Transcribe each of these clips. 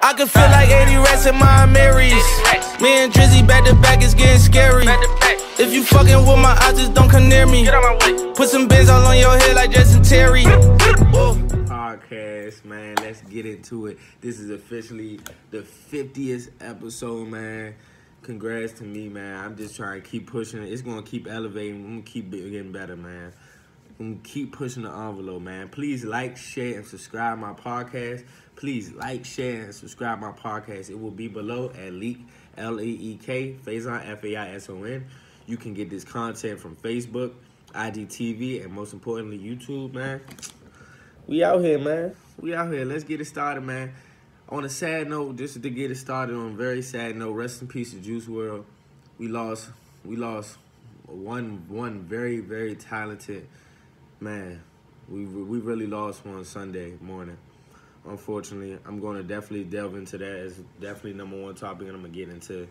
I can feel like 80 rats in my Marys. Me and Drizzy back to back, it's getting scary. If you fucking with my eyes, just don't come near me. Put some bins all on your head like Justin Terry. Podcast, man, let's get into it. This is officially the 50th episode, man. Congrats to me, man. I'm just trying to keep pushing it. It's going to keep elevating. I'm going to keep getting better, man. I'm going to keep pushing the envelope, man. Please like, share, and subscribe my podcast. Please like, share, and subscribe my podcast. It will be below at Leak, L-E-E-K, Faison, F-A-I-S-O-N. You can get this content from Facebook, IGTV, and most importantly, YouTube, man. We out here, man. We out here. Let's get it started, man. On a sad note, just to get it started on a very sad note, rest in peace to Juice Wrld. We lost one very, very talented man. We really lost one Sunday morning. Unfortunately, I'm going to definitely delve into that as definitely number one topic, and I'm going to get into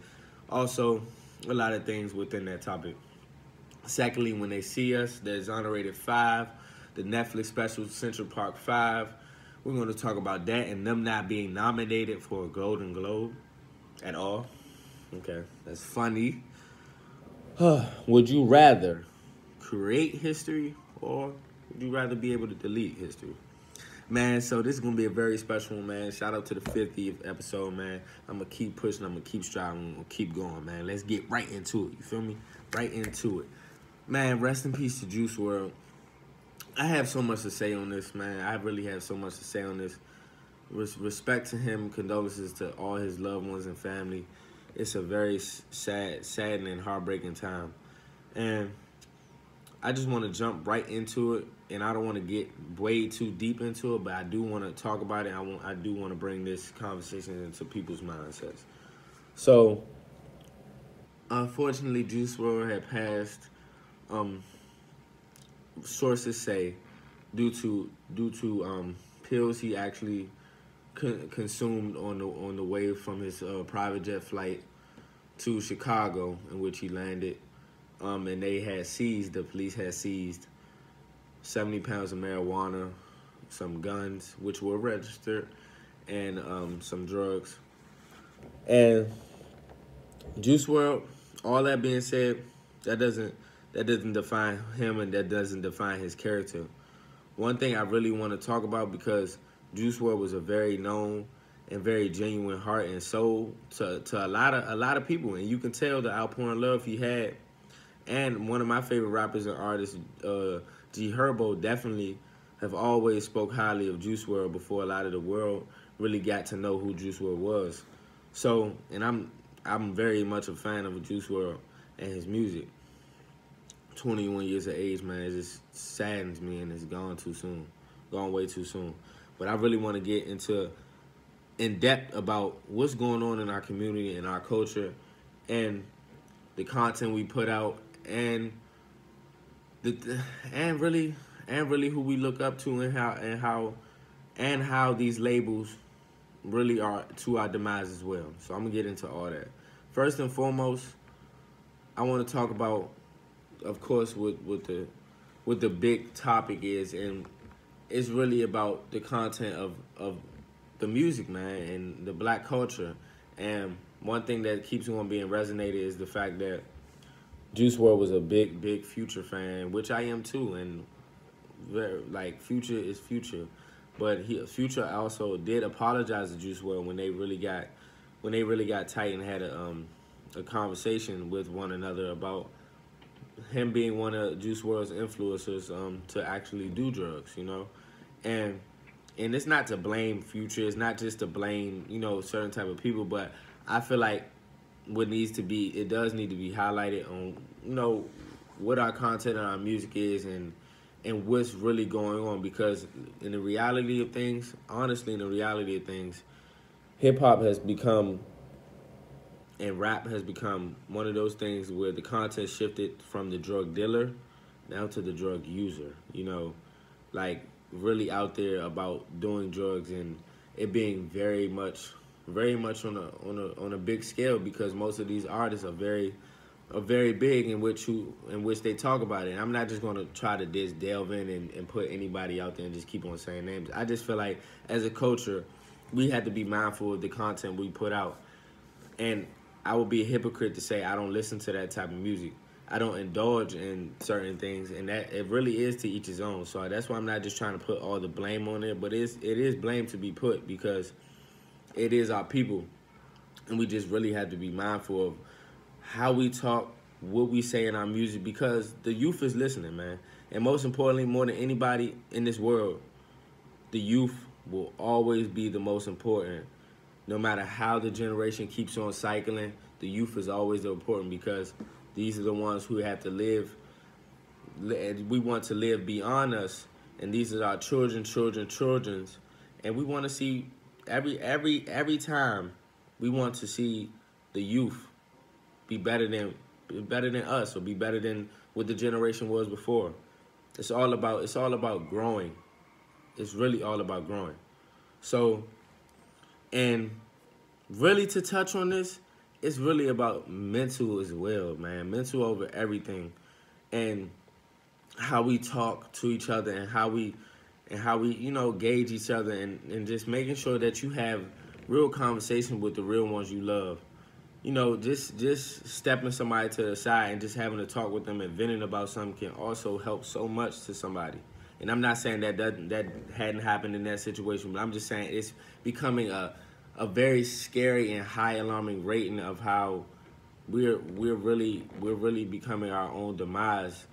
also a lot of things within that topic. Secondly, when they see us, the Exonerated 5, the Netflix special Central Park 5, we're going to talk about that and them not being nominated for a Golden Globe at all. Okay, that's funny. Would you rather create history or would you rather be able to delete history? Man, so this is going to be a very special one, man. Shout out to the 50th episode, man. I'm going to keep pushing. I'm going to keep striving. I'm going to keep going, man. Let's get right into it. You feel me? Right into it. Man, rest in peace to Juice Wrld. I have so much to say on this, man. I really have so much to say on this. Respect to him. Condolences to all his loved ones and family. It's a very sad and heartbreaking time. And I just want to jump right into it. And I don't want to get way too deep into it, but I do want to talk about it. I do want to bring this conversation into people's mindsets. So, unfortunately, Juice Wrld had passed. Sources say due to pills he actually consumed on the way from his private jet flight to Chicago, in which he landed. And they had seized. The police had seized 70 pounds of marijuana, some guns, which were registered, and some drugs. And Juice Wrld, all that being said, that doesn't define him and that doesn't define his character. One thing I really want to talk about, because Juice Wrld was a very known and very genuine heart and soul to a lot of people, and you can tell the outpouring love he had. And one of my favorite rappers and artists, G Herbo, definitely have always spoke highly of Juice Wrld before a lot of the world really got to know who Juice Wrld was. So, and I'm very much a fan of Juice Wrld and his music. 21 years of age, man, it just saddens me, and it's gone too soon, gone way too soon. But I really want to get in depth about what's going on in our community and our culture, and the content we put out, and really who we look up to, and how these labels really are to our demise as well. So I'm gonna get into all that. First and foremost, I want to talk about, of course, what the big topic is, and it's really about the content of the music, man, and the black culture. And one thing that keeps on being resonated is the fact that Juice Wrld was a big Future fan, which I am too, and like Future is Future. But Future also did apologize to Juice Wrld when they really got tight and had a conversation with one another about him being one of Juice WRLD's influencers to actually do drugs, you know. And it's not to blame Future, it's not just to blame, you know, certain type of people, but I feel like it does need to be highlighted on, you know, what our content and our music is, and what's really going on. Because in the reality of things, honestly, hip-hop has become, and rap has become, one of those things where the content shifted from the drug dealer now to the drug user, you know, like really out there about doing drugs, and it being very much on a big scale, because most of these artists are very big in which they talk about it. And I'm not just going to try to delve in and put anybody out there and just keep on saying names. I just feel like as a culture, we have to be mindful of the content we put out. And I would be a hypocrite to say I don't listen to that type of music. I don't indulge in certain things, and that it really is to each his own. So that's why I'm not just trying to put all the blame on it, but it is blame to be put, because it is our people, and we just really have to be mindful of how we talk, what we say in our music, because the youth is listening, man. And most importantly, more than anybody in this world, the youth will always be the most important. No matter how the generation keeps on cycling, the youth is always important, because these are the ones who have to live. We want to live beyond us, and these are our children, children's, and we want to see every time we want to see the youth be better than us, or be better than what the generation was before. It's all about growing. It's really all about growing. So, and really to touch on this, it's really about mental as well, man. Mental over everything, and how we talk to each other, and how we gauge each other, and just making sure that you have real conversation with the real ones you love. Just stepping somebody to the side and just having a talk with them and venting about something can also help so much to somebody. And I'm not saying that hadn't happened in that situation, but I'm just saying it's becoming a very scary and high alarming rating of how we're really becoming our own demise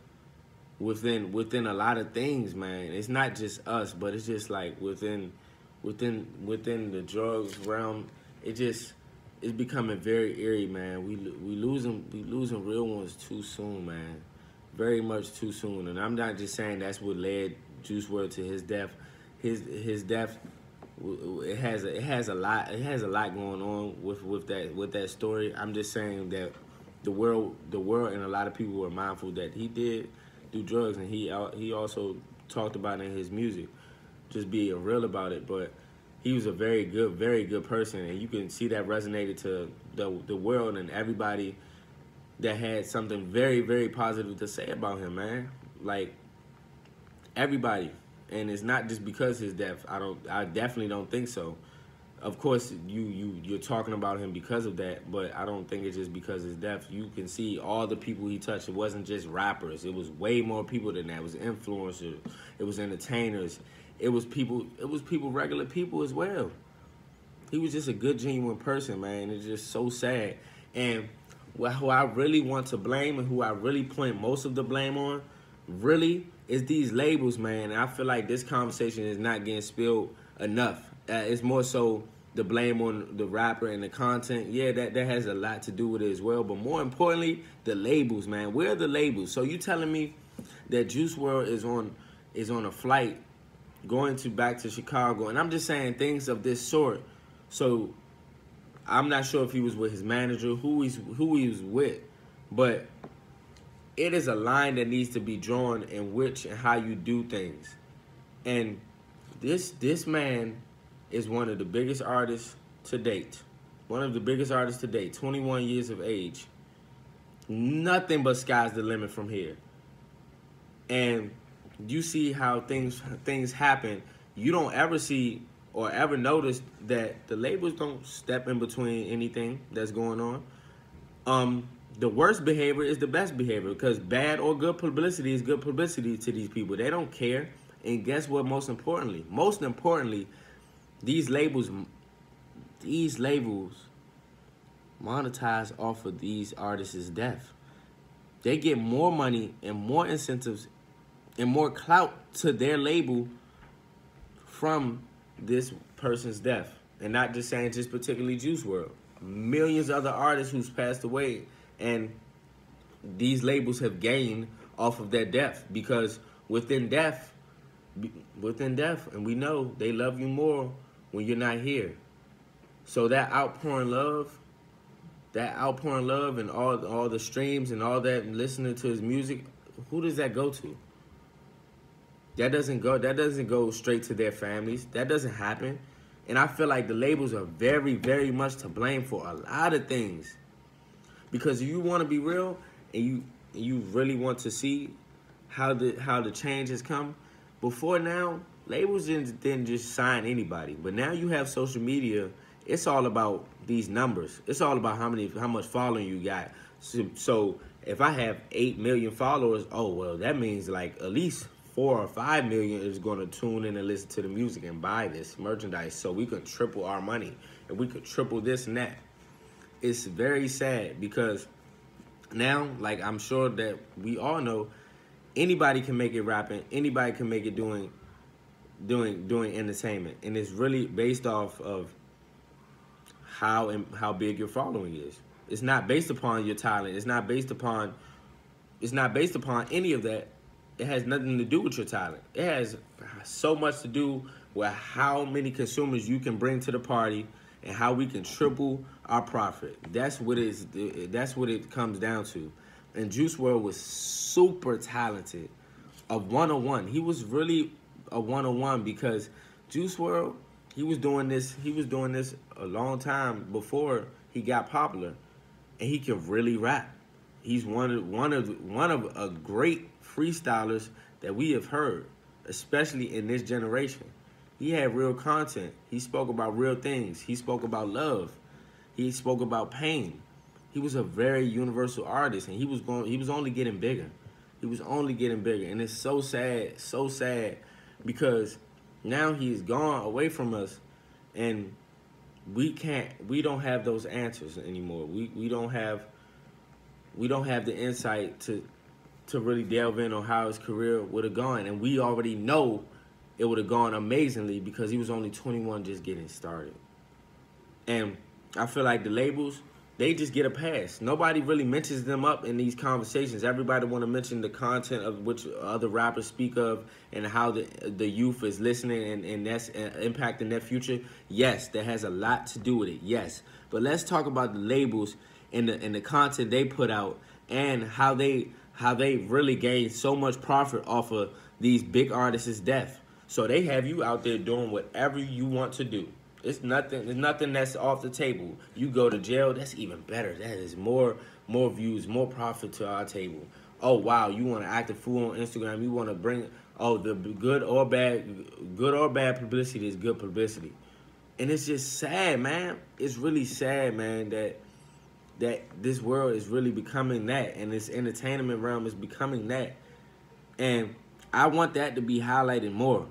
within a lot of things, man. It's not just us, but it's just like within the drugs realm. It's becoming very eerie, man. We losing real ones too soon, man. Very much too soon. And I'm not just saying that's what led Juice Wrld to his death. His death. It has a lot going on with that story. I'm just saying that the world and a lot of people were mindful that he did do drugs, and he also talked about it in his music, just being real about it. But he was a very good person, and you can see that resonated to the world and everybody that had something very, very positive to say about him, man. Like, everybody. And it's not just because his death. I definitely don't think so. Of course, you're talking about him because of that, but I don't think it's just because of his death. You can see all the people he touched. It wasn't just rappers. It was way more people than that. It was influencers. It was entertainers. It was people, regular people as well. He was just a good, genuine person, man. It's just so sad. And who I really want to blame, and who I really point most of the blame on, really, is these labels, man. And I feel like this conversation is not getting spilled enough. It's more so the blame on the rapper and the content. Yeah, that has a lot to do with it as well. But more importantly, the labels, man. Where are the labels? So you telling me that Juice Wrld is on a flight going back to Chicago, and I'm just saying things of this sort. So I'm not sure if he was with his manager, who he was with, but it is a line that needs to be drawn in which and how you do things. And this man is one of the biggest artists to date. One of the biggest artists to date, 21 years of age. Nothing but sky's the limit from here. And you see how things happen. You don't ever see or ever notice that the labels don't step in between anything that's going on. The worst behavior is the best behavior, because bad or good publicity is good publicity to these people. They don't care. And guess what? Most importantly, these labels monetize off of these artists' death. They get more money and more incentives and more clout to their label from this person's death. And not just saying just particularly Juice Wrld. Millions of other artists who's passed away, and these labels have gained off of their death, because within death, and we know they love you more when you're not here. So that outpouring love and all the streams and all that, and listening to his music, who does that go to? That doesn't go straight to their families. That doesn't happen. And I feel like the labels are very, very much to blame for a lot of things. Because if you want to be real, and you really want to see how the change has come, before now, labels didn't just sign anybody. But now you have social media. It's all about these numbers. It's all about how much following you got. So if I have 8 million followers, oh well, that means like at least 4 or 5 million is going to tune in and listen to the music and buy this merchandise. So we could triple our money and we could triple this and that. It's very sad because now, like I'm sure that we all know, anybody can make it rapping. Anybody can make it doing entertainment, and it's really based off of how big your following is. It's not based upon your talent. It's not based upon any of that. It has nothing to do with your talent. It has so much to do with how many consumers you can bring to the party and how we can triple our profit. That's what it comes down to. And Juice Wrld was super talented. A one-on-one. He was really a one-on-one because Juice Wrld, he was doing this a long time before he got popular, and he can really rap. He's one of a great freestylers that we have heard, especially in this generation. He had real content. He spoke about real things. He spoke about love. He spoke about pain. He was a very universal artist, and he was only getting bigger. He was only getting bigger, and it's so sad because now he's gone away from us, and we don't have those answers anymore. We don't have the insight to really delve in on how his career would have gone, and we already know it would have gone amazingly because he was only 21 just getting started. And I feel like the labels, they just get a pass. Nobody really mentions them up in these conversations. Everybody want to mention the content of which other rappers speak of and how the youth is listening and that's impacting their future. Yes, that has a lot to do with it, yes. But let's talk about the labels and the content they put out and how they really gain so much profit off of these big artists' death. So they have you out there doing whatever you want to do. There's nothing that's off the table. You go to jail, that's even better. That is more views, more profit to our table. Oh wow, you want to act a fool on Instagram? You want to bring the good or bad publicity is good publicity, and it's just sad, man. It's really sad, man, that this world is really becoming that, and this entertainment realm is becoming that, and I want that to be highlighted more.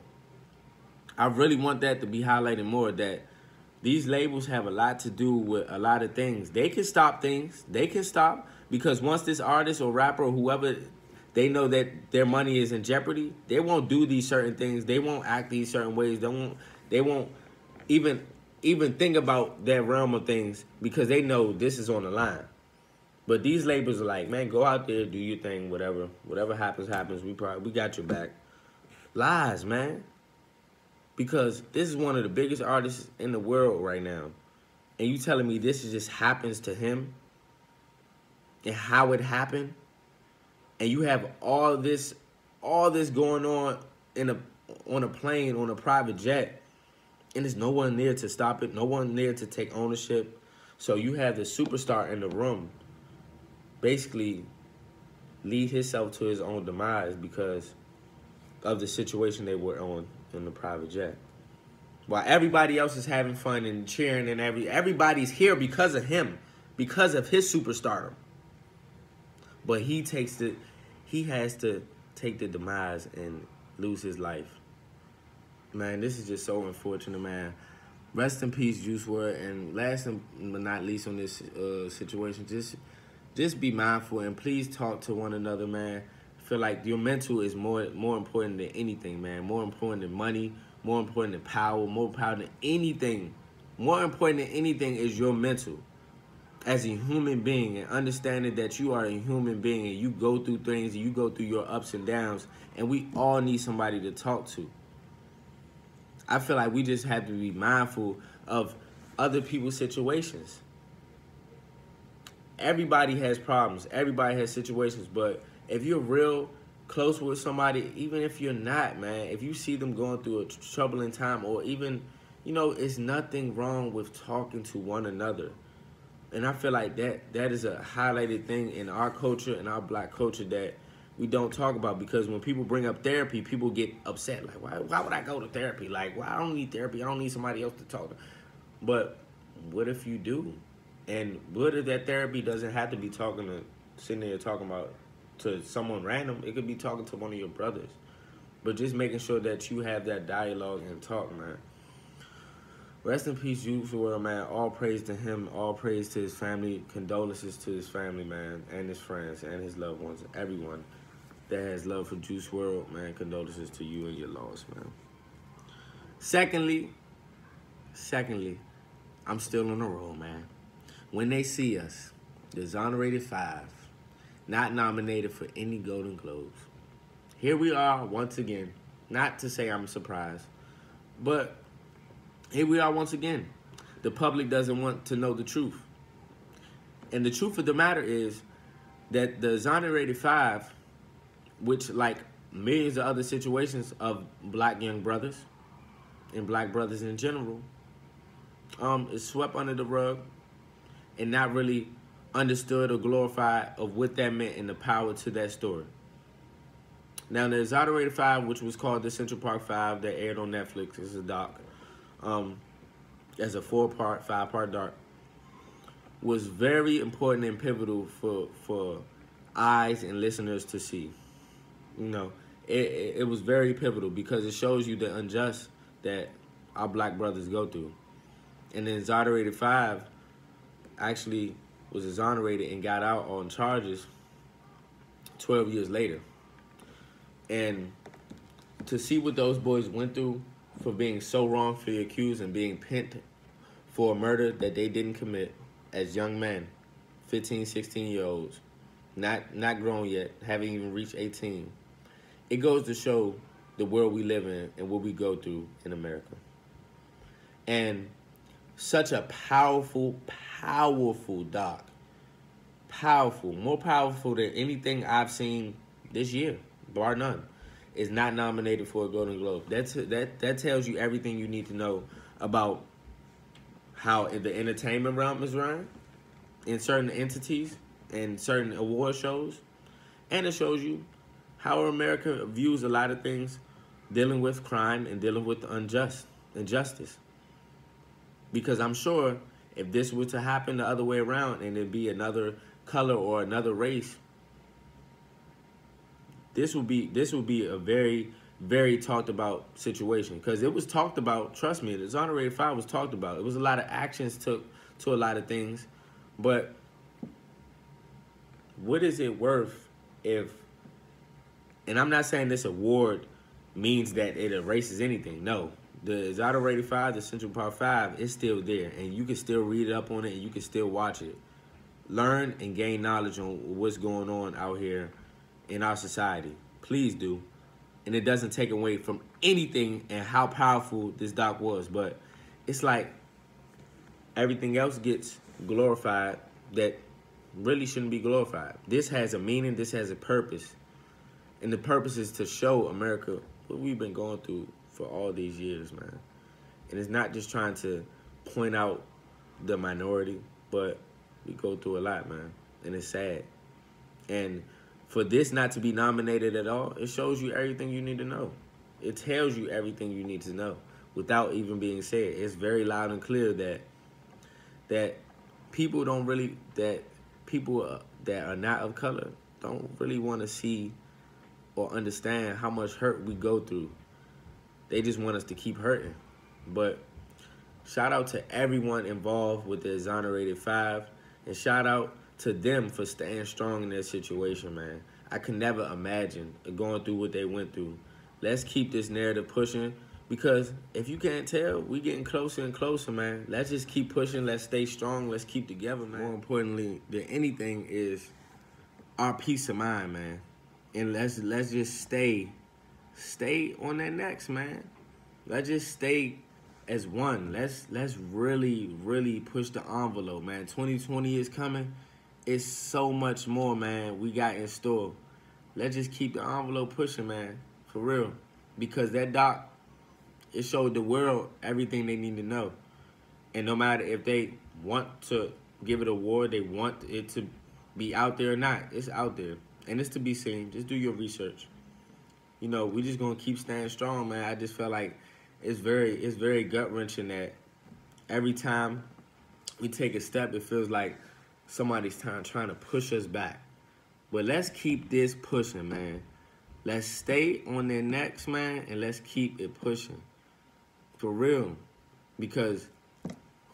I really want that to be highlighted more, that these labels have a lot to do with a lot of things. They can stop things. They can stop because once this artist or rapper or whoever, they know that their money is in jeopardy, they won't do these certain things. They won't act these certain ways. They won't even think about that realm of things because they know this is on the line. But these labels are like, man, go out there, do your thing, whatever happens, happens. We got your back. Lies, man. Because this is one of the biggest artists in the world right now. And you telling me this just happens to him? And how it happened? And you have all this going on on a plane, on a private jet, and there's no one there to stop it, no one there to take ownership. So you have the superstar in the room basically lead himself to his own demise because of the situation they were on in the private jet. While everybody else is having fun and cheering and everybody's here because of him, because of his superstardom. But he has to take the demise and lose his life. Man, this is just so unfortunate, man. Rest in peace, Juice Wrld. And last but not least on this situation, just be mindful and please talk to one another, man. I feel like your mental is more important than anything, man. More important than money, more important than power, more important than anything. More important than anything is your mental as a human being, and understanding that you are a human being and you go through things and you go through your ups and downs, and we all need somebody to talk to. I feel like we just have to be mindful of other people's situations. Everybody has problems. Everybody has situations, but if you're real close with somebody, even if you're not, man, if you see them going through a troubling time, or even, it's nothing wrong with talking to one another. And I feel like that is a highlighted thing in our culture, in our black culture, that we don't talk about, because when people bring up therapy, people get upset. Like, why would I go to therapy? Like, well, I don't need therapy. I don't need somebody else to talk to. But what if you do? And what if that therapy doesn't have to be sitting there talking about to someone random? It could be talking to one of your brothers. But just making sure that you have that dialogue and talk, man. Rest in peace, Juice Wrld, man. All praise to him. All praise to his family. Condolences to his family, man, and his friends and his loved ones. Everyone that has love for Juice Wrld, man. Condolences to you and your loss, man. Secondly, I'm still on the roll, man. When they see us, the Exonerated 5, not nominated for any Golden Globes. Here we are once again. Not to say I'm surprised, but here we are once again. The public doesn't want to know the truth. And the truth of the matter is that the Exonerated 5, which like millions of other situations of black young brothers and black brothers in general, is swept under the rug and not really understood or glorified of what that meant and the power to that story. Now, the Exonerated 5, which was called the Central Park 5, that aired on Netflix, is a doc, as a 5-part doc, was very important and pivotal for eyes and listeners to see. You know, it was very pivotal because it shows you the unjust that our black brothers go through. And the Exonerated 5 actually was exonerated and got out on charges 12 years later. And to see what those boys went through for being so wrongfully accused and being pinned for a murder that they didn't commit as young men, 15, 16-year-olds, not grown yet, haven't even reached 18, it goes to show the world we live in and what we go through in America. And such a powerful doc. Powerful, more powerful than anything I've seen this year, bar none, is not nominated for a Golden Globe. That tells you everything you need to know about how the entertainment realm is run in certain entities and certain award shows. And it shows you how America views a lot of things dealing with crime and dealing with injustice. Because I'm sure if this were to happen the other way around and it'd be another color or another race, this would be a very, very talked about situation. Because it was talked about, trust me, the Exonerated 5 was talked about. It was a lot of actions took to a lot of things. But what is it worth if, and I'm not saying this award means that it erases anything. No. The Exonerated 5, the Central Park 5, is still there. And you can still read up on it and you can still watch it. Learn and gain knowledge on what's going on out here in our society. Please do. And it doesn't take away from anything and how powerful this doc was. But it's like everything else gets glorified that really shouldn't be glorified. This has a meaning. This has a purpose. And the purpose is to show America what we've been going through for all these years, man. And it's not just trying to point out the minority, but we go through a lot, man. And it's sad. And for this not to be nominated at all, it shows you everything you need to know. It tells you everything you need to know without even being said. It's very loud and clear that people that are not of color don't really want to see or understand how much hurt we go through. They just want us to keep hurting. But shout out to everyone involved with the Exonerated 5. And shout out to them for staying strong in their situation, man. I could never imagine going through what they went through. Let's keep this narrative pushing. Because if you can't tell, we getting closer and closer, man. Let's just keep pushing. Let's stay strong. Let's keep together, man. More importantly than anything is our peace of mind, man. And let's just stay on that next, man. Let's just stay as one. Let's really, really push the envelope, man. 2020 is coming. It's so much more, man, we got in store. Let's just keep the envelope pushing, man, for real. Because that doc, it showed the world everything they need to know. And no matter if they want to give it an award, they want it to be out there or not, it's out there. and it's to be seen. Just do your research. You know, we just gonna keep staying strong, man. I just feel like it's very gut wrenching that every time we take a step, it feels like somebody's trying to push us back. But let's keep this pushing, man. Let's stay on their necks, man, and let's keep it pushing. For real. Because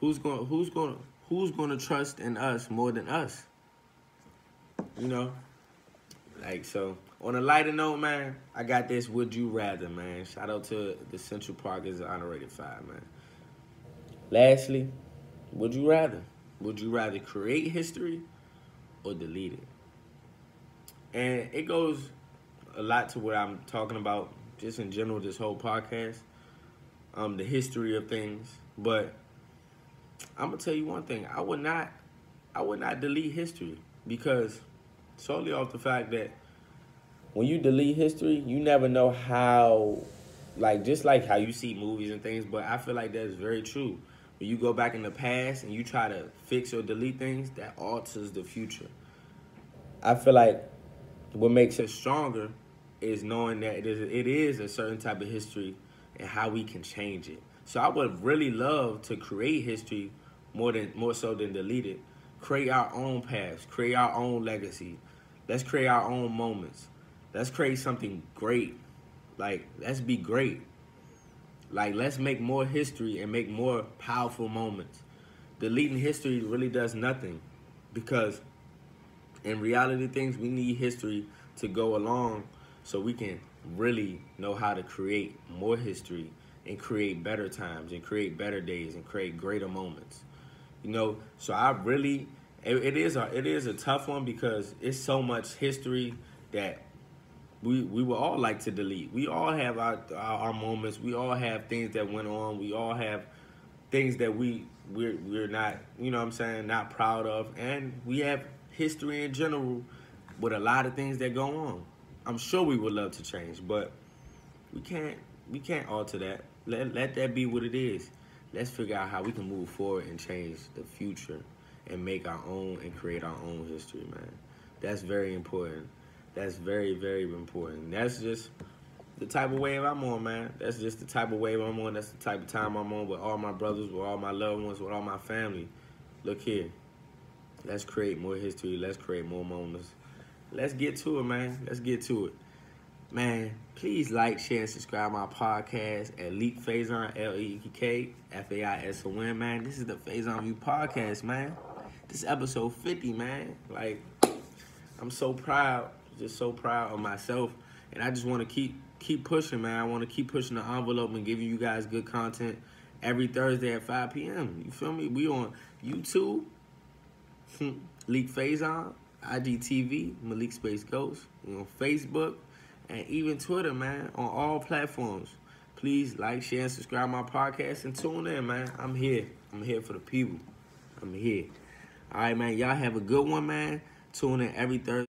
who's gonna trust in us more than us? You know? Like, so on a lighter note, man, I got this Would You Rather, man. Shout out to the Central Park is an honorated 5, man. Lastly, would you rather? Would you rather create history or delete it? And it goes a lot to what I'm talking about just in general this whole podcast, the history of things. But I'm gonna tell you one thing: I would not delete history, because solely off the fact that when you delete history, you never know how, like, just like how you see movies and things. But I feel like that's very true. When you go back in the past and you try to fix or delete things, that alters the future. I feel like what makes us stronger is knowing that it is a certain type of history and how we can change it. So I would really love to create history more so than delete it. Create our own paths, create our own legacy. Let's create our own moments. Let's create something great. Like, let's be great. Like, let's make more history and make more powerful moments. Deleting history really does nothing, because in reality things, we need history to go along so we can really know how to create more history and create better times and create better days and create greater moments. You know, so I really, it is a tough one, because it's so much history that we would all like to delete. We all have our moments. We all have things that went on. We all have things that we're not, you know what I'm saying, not proud of. And we have history in general with a lot of things that go on. I'm sure we would love to change, but we can't alter that. Let that be what it is. Let's figure out how we can move forward and change the future and make our own and create our own history, man. That's very important. That's very, very important. That's just the type of wave I'm on, man. That's just the type of wave I'm on. That's the type of time I'm on with all my brothers, with all my loved ones, with all my family. Look here. Let's create more history. Let's create more moments. Let's get to it, man. Let's get to it. Man, please like, share, and subscribe my podcast at Leak Faison, Leek Faison, man. This is the Faison View podcast, man. This is episode 50, man. Like, I'm so proud. Just so proud of myself, and I just want to keep pushing, man. I want to keep pushing the envelope and giving you guys good content every Thursday at 5 p.m. You feel me? We on YouTube, Leak Faison, IGTV, Malik-spaceghost. We on Facebook, and even Twitter, man, on all platforms. Please like, share, and subscribe my podcast, and tune in, man. I'm here. I'm here for the people. I'm here. All right, man. Y'all have a good one, man. Tune in every Thursday.